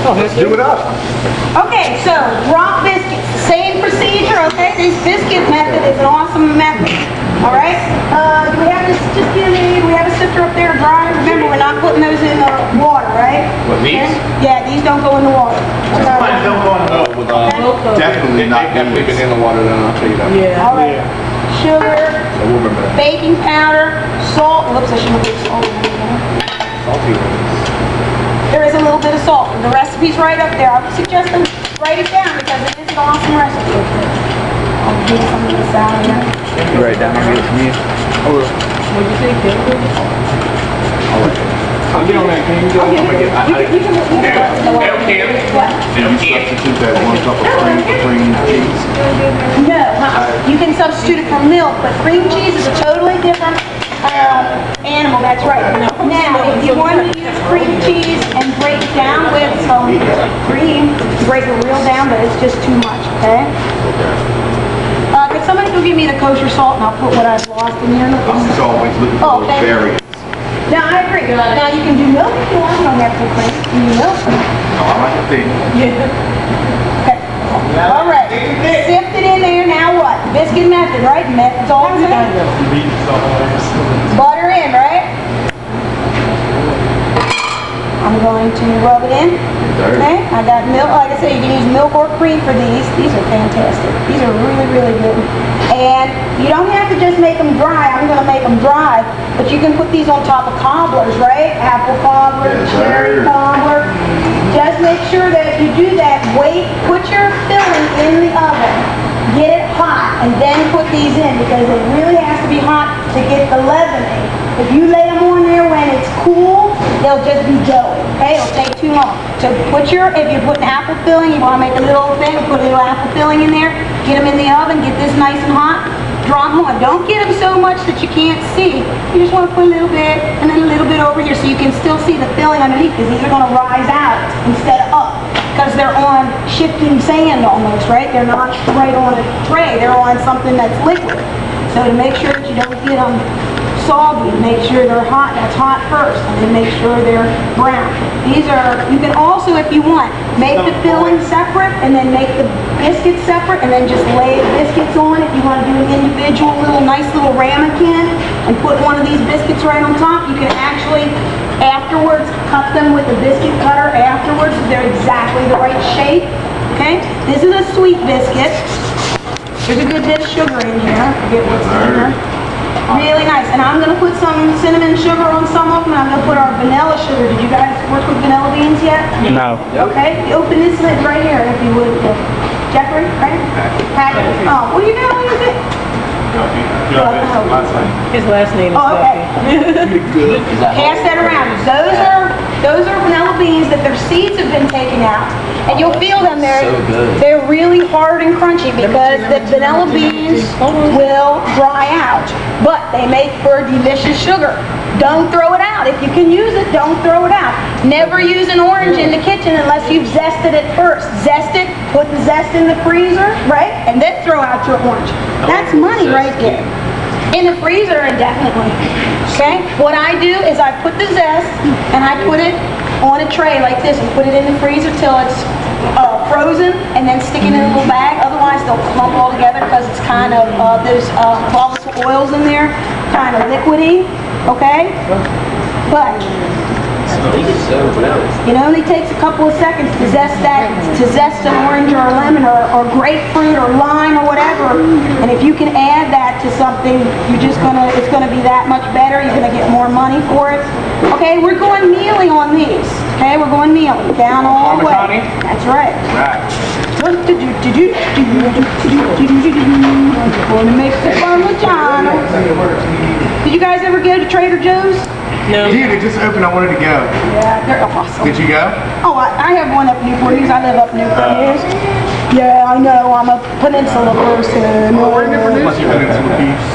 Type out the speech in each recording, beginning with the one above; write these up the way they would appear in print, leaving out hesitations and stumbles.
Let's do it up. Okay, so rock biscuits, same procedure, okay? This biscuit method is an awesome method, all right? Do we have this, just give me, we have a sifter up there dry? Remember, we're not putting those in the water, right? What, these? Okay? Yeah, these don't go in the water. Mine don't go in the water. Definitely not. Definitely been in the water, then I'll tell you that. Yeah. All right. Sugar, I will remember that. baking powder, salt. Whoops, I shouldn't have put salt in there. Salty ones. There is a little bit of salt. The recipe's right up there. I would suggest them write it down because it is an awesome recipe. I'll get some of this out here. You write it down, I'll get it from you. I will. What'd you say, Kim? I'll write it. I'll get on that, can you go? You Substitute that 1 cup of cream cheese. No, you can substitute it for milk, but cream cheese is a totally different animal. That's right. Now, if you want to use cream cheese and break it down with some cream, break it real down, but it's just too much, okay? Could somebody go give me the kosher salt and I'll put what I've lost in here? I'm just always looking for those variants. Now, I agree. Now, you can do milk if you want. You don't have to cream. You can do milk. No, I like the thing. Yeah. Okay. All right. Sift it in there. Now what? Biscuit method, right? Method's all the same. Butter in, right? I'm going to rub it in. Okay. I got milk. Like I said, you can use milk or cream for these. These are fantastic. These are really, really good. And you don't have to just make them dry. I'm going to make them dry. But you can put these on top of cobblers, right? Apple cobbler, cherry cobbler. Just make sure that if you do that, put your filling in the oven. Get it hot and then put these in because it really has to be hot to get the leavening. If you lay them on there when it's cool, they'll just be doughy. Okay, it'll take too long. So if you're putting apple filling, you want to make a little thing, put a little apple filling in there, get them in the oven, get this nice and hot, drop them on. Don't get them so much that you can't see. You just want to put a little bit and then a little bit over here so you can still see the filling underneath because these are going to rise out instead of up. Because they're on shifting sand almost, right? They're not right on a tray. They're on something that's liquid. So to make sure that you don't get them soggy, make sure they're hot. That's hot first. And then make sure they're brown. These are, you can also, if you want, make the filling separate and then make the biscuits separate and then just lay the biscuits on. If you want to do an individual nice little ramekin and put one of these biscuits right on top, you can actually afterwards cut them with a biscuit cutter afterwards so they're exactly the right shape. Okay, this is a sweet biscuit. There's a good bit of sugar in here. I forget what's in here. Really nice. And I'm going to put some cinnamon sugar on some of them. And I'm going to put our vanilla sugar. Did you guys work with vanilla beans yet? No. Okay, open this lid right here if you would. Jeffrey, right? Packet. Oh, what do you know? What is it? His last name is Good. Pass that around. Those are vanilla beans that their seeds have been taken out. And you'll feel them there. They're really hard and crunchy because the vanilla beans will dry out. But they make for delicious sugar. Don't throw it out. If you can use it, don't throw it out. Never use an orange in the kitchen unless you've zested it first. Zest it, put the zest in the freezer, right? And then throw out your orange. That's money right there. In the freezer, indefinitely. Okay? What I do is I put the zest and I put it on a tray like this and put it in the freezer till it's frozen and then stick it in a little bag. Otherwise, they'll clump all together because it's kind of, there's volatile oils in there, kind of liquidy. Okay? But it only takes a couple of seconds to zest an orange or a lemon or grapefruit or lime or whatever. And if you can add that to something, it's gonna be that much better. You're gonna get more money for it. Okay, we're going mealy on these. Okay, we're going mealy down all the way. That's right. Going to make the Parmigiano. Did you guys ever go to Trader Joe's? No. Yeah, they just opened. I wanted to go. Yeah, they're awesome. Did you go? Oh, I have one up Newport News. I live up Newport News. Yeah, I know. I'm a peninsula person. Must have been in some beefs.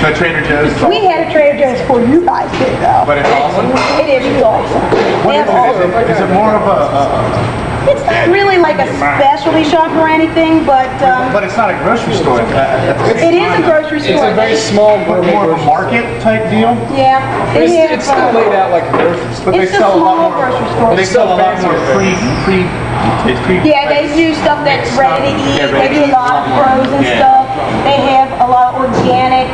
So Trader Joe's. We had a Trader Joe's for you guys did though. But it's awesome. It is awesome. What is it? Is it more of a It's not really like a specialty shop or anything, but But it's not a grocery store. it is a grocery store. It's a very small More gourmet of a grocery market type deal. Yeah, they have. It's still laid out like a grocery store. But they It's a sell a lot small more. grocery store. They sell a lot more Yeah, they do stuff that's ready to eat. Yeah, They ready do a to lot of frozen Yeah. stuff. They have a lot of organic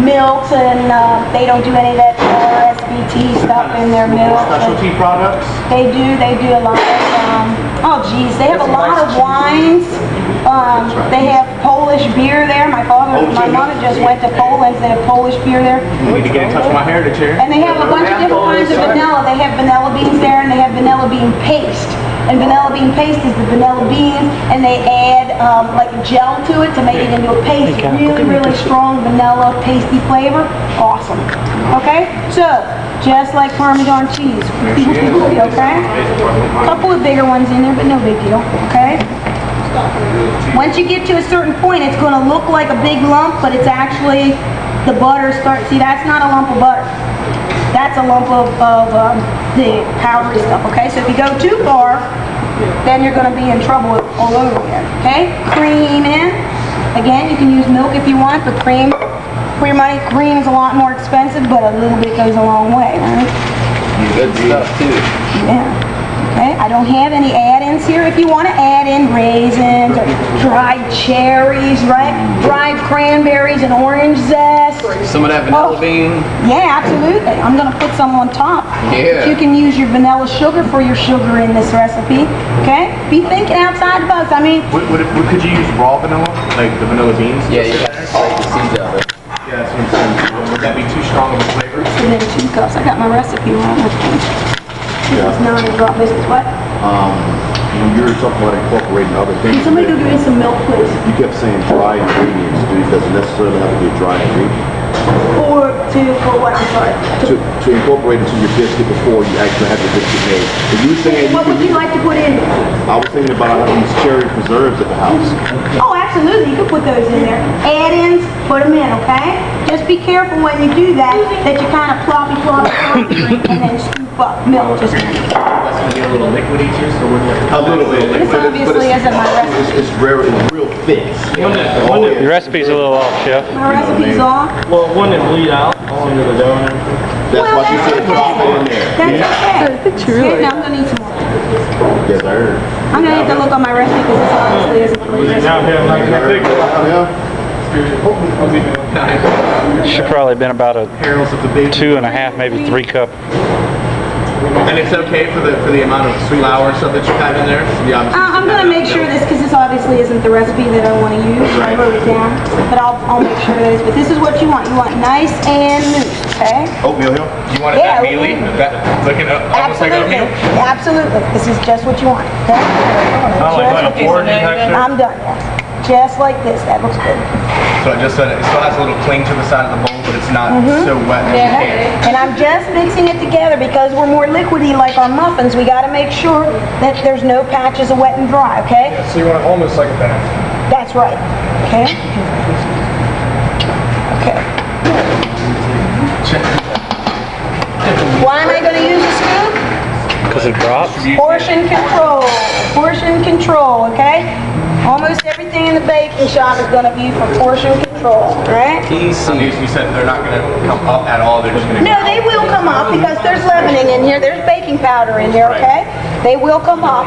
milks, and they don't do any of that RSBT stuff in their milk. Specialty products. They do a lot of, oh geez, they have a lot of wines. They have Polish beer there. My mother just went to Poland. They have Polish beer there. We need to get in touch with my heritage here. And they have a bunch of different kinds of vanilla. They have vanilla beans there, and they have vanilla bean paste. And vanilla bean paste is the vanilla beans, and they add like a gel to it to make it into a paste. Really, really strong vanilla pasty flavor. Awesome. Okay, so just like Parmesan cheese. Okay, a couple of bigger ones in there, but no big deal. Okay. Once you get to a certain point, it's going to look like a big lump, but it's actually the butter starts. See, that's not a lump of butter. That's a lump of the powdery stuff, okay? So if you go too far, then you're going to be in trouble all over again, okay? Cream in. Again, you can use milk if you want, but cream, for your money, cream is a lot more expensive, but a little bit goes a long way, right? Good stuff too. Yeah. Okay, I don't have any add-ins here. If you want to add in raisins or dried cherries, right? Dried cranberries and orange zest. Some of that vanilla bean. Yeah, absolutely. I'm going to put some on top. Yeah. You can use your vanilla sugar for your sugar in this recipe. Okay? Be thinking outside the box. I mean, Could you use raw vanilla, like the vanilla beans? Yeah, you got to scrape the seeds out of it. Yeah, that's what I'm saying. Would that be too strong of a flavor? so then 2 cups. I got my recipe wrong with me. This is 9 drop biscuits. What? When you were talking about incorporating other things, Can somebody go get me some milk, please? you kept saying dry ingredients. It doesn't necessarily have to be a dry ingredient. For what? I'm sorry. To incorporate into your biscuit before you actually have your biscuit made. If you were saying What would you like to put in? I was thinking about having these cherry preserves at the house. Oh, absolutely. You can put those in there. Add-ins, put them in, okay? Just be careful when you do that you kind of ploppy and then scoop up milk. Just That's gonna get a little liquidy too, so we're like A little bit. This obviously isn't my recipe. It's real thick. Your recipe's a little off, Chef. My recipe's off. Well, wouldn't it bleed out all into the dough and everything? That's Well, why she said drop it in there. That's okay. Okay, now I'm gonna need some more. Yes, sir. I'm gonna have to look on my recipe because this obviously isn't the recipe. Now we have like that big. Yeah. Should probably been about a barrels of the bacon. 2.5, maybe 3 cup. And it's okay for the amount of flour stuff that you have in there? Yeah. I'm gonna make sure this, because this obviously isn't the recipe that I want to use. I wrote it down, but I'll make sure that it's. But this is what you want. You want nice and loose, okay? Oatmeal hill. You want it Yeah, that mealy? Looking up, almost like Absolutely, oatmeal? absolutely. This is just what you want, okay? Not like a porridge texture. I'm done. Just like this. That looks good. So it still has a little cling to the side of the bowl, but it's not so wet that you can't. And I'm just mixing it together because we're more liquidy like our muffins. We got to make sure that there's no patches of wet and dry, okay? So you want it almost like a bath. That's right. Okay? Okay. Why am I going to use a scoop? Because it drops. Portion control. Portion control, okay? Almost everything in the baking shop is going to be for portion control, right? You said they're not going to come up at all, they're just going to No, they will come up because there's leavening in here. There's baking powder in there, okay? They will come up.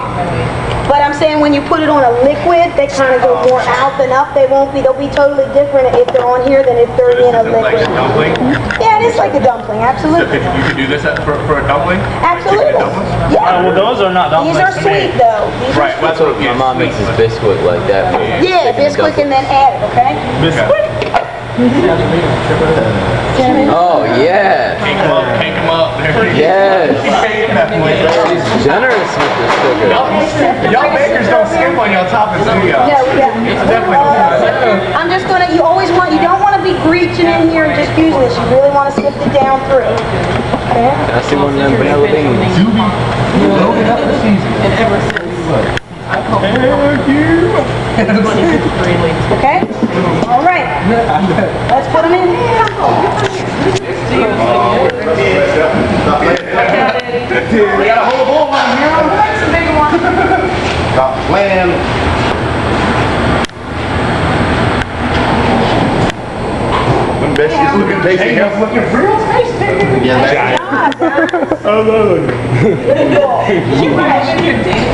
But I'm saying when you put it on a liquid, they kind of go more out than up. They'll be totally different if they're on here than if they're in a like liquid. a dumpling. Yeah, it is like a dumpling, So absolutely. you could do this for a dumpling? Absolutely. Yeah. Well, those are not These dumplings are to me. sweet though. These Right, are that's what My mom makes this biscuit like that. yeah, biscuit and then add it, okay? Biscuit. Oh yeah. Cake them up. Yes. Y'all She's generous with this cooker. bakers don't skimp on y'all toppings, do y'all? No, we don't. It's definitely I'm just gonna, you don't want to be reaching in here and just using this. You really want to sift it down through. Okay? I see one of them vanilla beans. Okay? All right. Let's put them in. We got a whole bowl on here. That's a big one. tasty. Yeah, Good job, sir. Oh, no. Good boy.